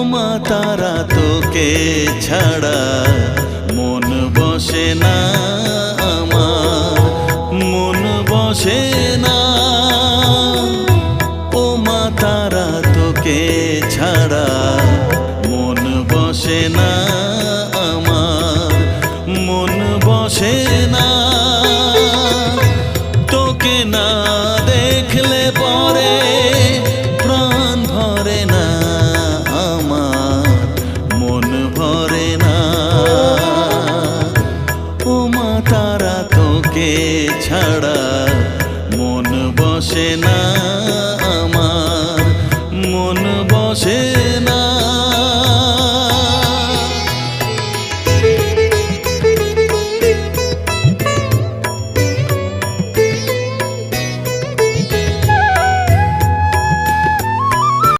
মা তারা তোকে ছাড়া মন বসে না আমার, মন বসে না। ও মা তারা তোকে ছাড়া মন বসে না আমার, মন বসে না। তোকে না দেখলে পরে প্রাণ ভরে না আমার, মন ভরে না। ও মা তারা তোকে ছাড়া মন বসে না আমার, মন বসে